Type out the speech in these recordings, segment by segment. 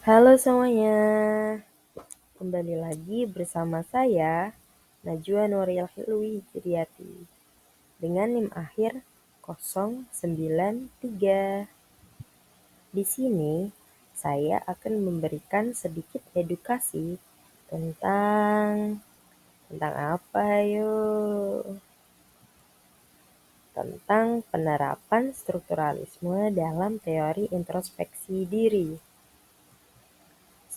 Halo semuanya, kembali lagi bersama saya, Najwa Nuril Hilwi Hijriyati, dengan NIM akhir 093. Di sini, saya akan memberikan sedikit edukasi tentang apa yuk? Tentang penerapan strukturalisme dalam teori introspeksi diri.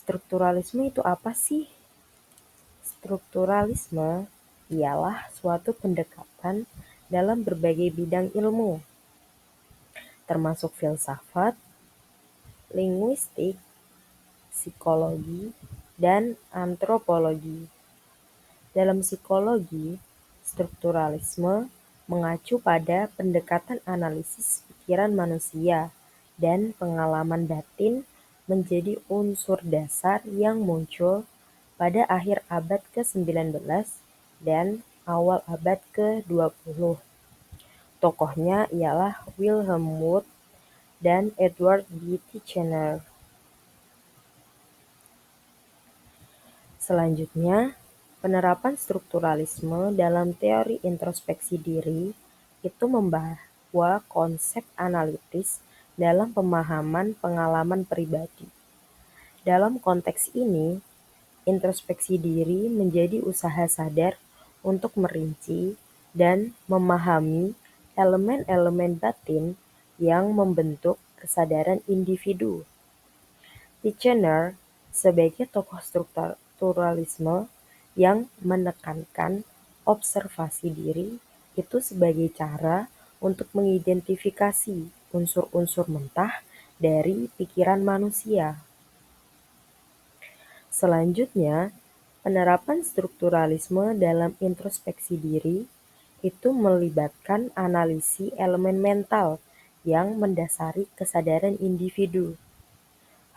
Strukturalisme itu apa sih? Strukturalisme ialah suatu pendekatan dalam berbagai bidang ilmu, termasuk filsafat, linguistik, psikologi, dan antropologi. Dalam psikologi, strukturalisme mengacu pada pendekatan analisis pikiran manusia dan pengalaman batin menjadi unsur dasar yang muncul pada akhir abad ke-19 dan awal abad ke-20. Tokohnya ialah Wilhelm Wundt dan Edward B. Titchener. Selanjutnya, penerapan strukturalisme dalam teori introspeksi diri itu membawa konsep analitis dalam pemahaman pengalaman pribadi. Dalam konteks ini, introspeksi diri menjadi usaha sadar untuk merinci dan memahami elemen-elemen batin yang membentuk kesadaran individu. Titchener sebagai tokoh strukturalisme yang menekankan observasi diri itu sebagai cara untuk mengidentifikasi unsur-unsur mentah dari pikiran manusia. Selanjutnya, penerapan strukturalisme dalam introspeksi diri itu melibatkan analisis elemen mental yang mendasari kesadaran individu.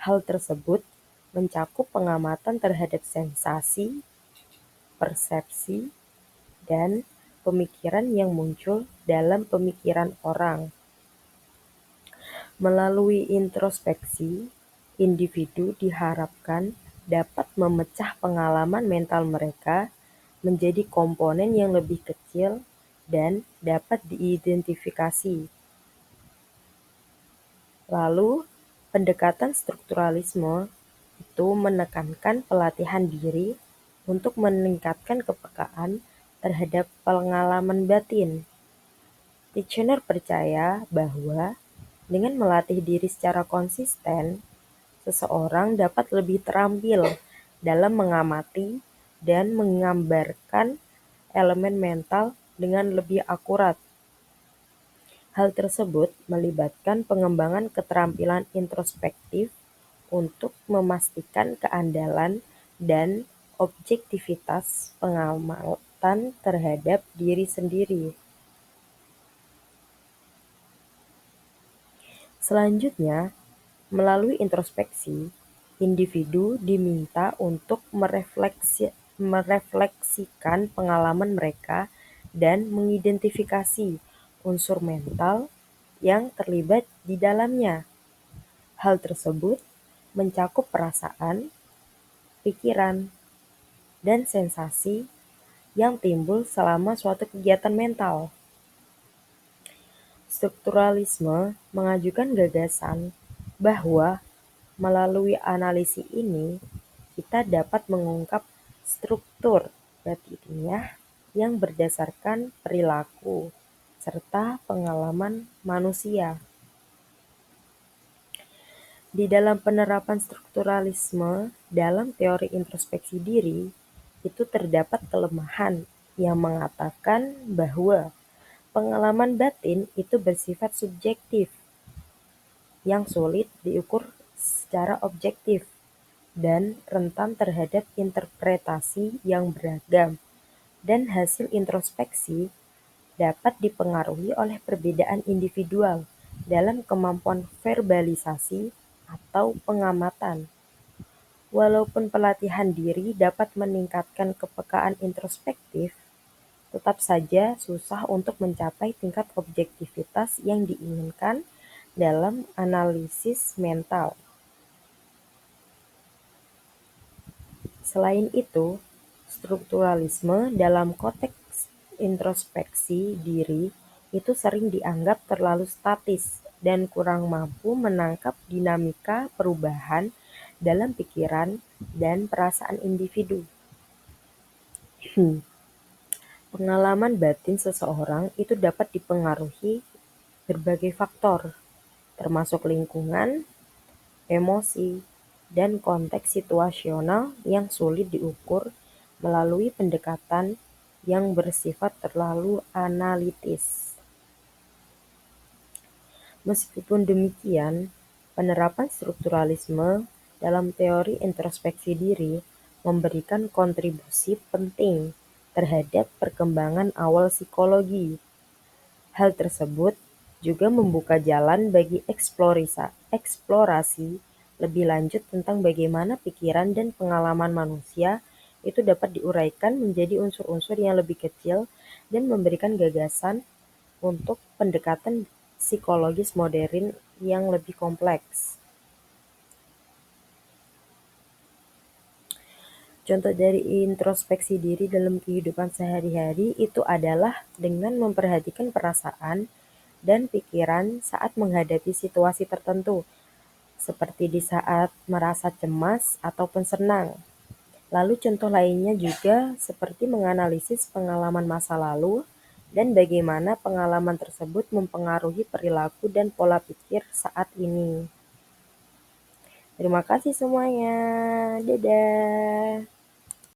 Hal tersebut mencakup pengamatan terhadap sensasi, persepsi, dan pemikiran yang muncul dalam pemikiran orang. Melalui introspeksi, individu diharapkan dapat memecah pengalaman mental mereka menjadi komponen yang lebih kecil dan dapat diidentifikasi. Lalu, pendekatan strukturalisme itu menekankan pelatihan diri untuk meningkatkan kepekaan terhadap pengalaman batin. Titchener percaya bahwa dengan melatih diri secara konsisten, seseorang dapat lebih terampil dalam mengamati dan menggambarkan elemen mental dengan lebih akurat. Hal tersebut melibatkan pengembangan keterampilan introspektif untuk memastikan keandalan dan objektivitas pengamatan terhadap diri sendiri. Selanjutnya, melalui introspeksi, individu diminta untuk merefleksikan pengalaman mereka dan mengidentifikasi unsur mental yang terlibat di dalamnya. Hal tersebut mencakup perasaan, pikiran, dan sensasi yang timbul selama suatu kegiatan mental. Strukturalisme mengajukan gagasan bahwa melalui analisis ini kita dapat mengungkap struktur batinnya yang berdasarkan perilaku serta pengalaman manusia. Di dalam penerapan strukturalisme dalam teori introspeksi diri, itu terdapat kelemahan yang mengatakan bahwa pengalaman batin itu bersifat subjektif, yang sulit diukur secara objektif, dan rentan terhadap interpretasi yang beragam, dan hasil introspeksi dapat dipengaruhi oleh perbedaan individual dalam kemampuan verbalisasi atau pengamatan. Walaupun pelatihan diri dapat meningkatkan kepekaan introspektif, tetap saja susah untuk mencapai tingkat objektivitas yang diinginkan dalam analisis mental. Selain itu, strukturalisme dalam konteks introspeksi diri itu sering dianggap terlalu statis dan kurang mampu menangkap dinamika perubahan dalam pikiran dan perasaan individu. Pengalaman batin seseorang itu dapat dipengaruhi berbagai faktor, termasuk lingkungan, emosi, dan konteks situasional yang sulit diukur melalui pendekatan yang bersifat terlalu analitis. Meskipun demikian, penerapan strukturalisme dalam teori introspeksi diri memberikan kontribusi penting terhadap perkembangan awal psikologi. Hal tersebut juga membuka jalan bagi eksplorasi lebih lanjut tentang bagaimana pikiran dan pengalaman manusia itu dapat diuraikan menjadi unsur-unsur yang lebih kecil dan memberikan gagasan untuk pendekatan psikologis modern yang lebih kompleks. Contoh dari introspeksi diri dalam kehidupan sehari-hari itu adalah dengan memperhatikan perasaan dan pikiran saat menghadapi situasi tertentu, seperti di saat merasa cemas ataupun senang. Lalu contoh lainnya juga seperti menganalisis pengalaman masa lalu dan bagaimana pengalaman tersebut mempengaruhi perilaku dan pola pikir saat ini. Terima kasih semuanya. Dadah.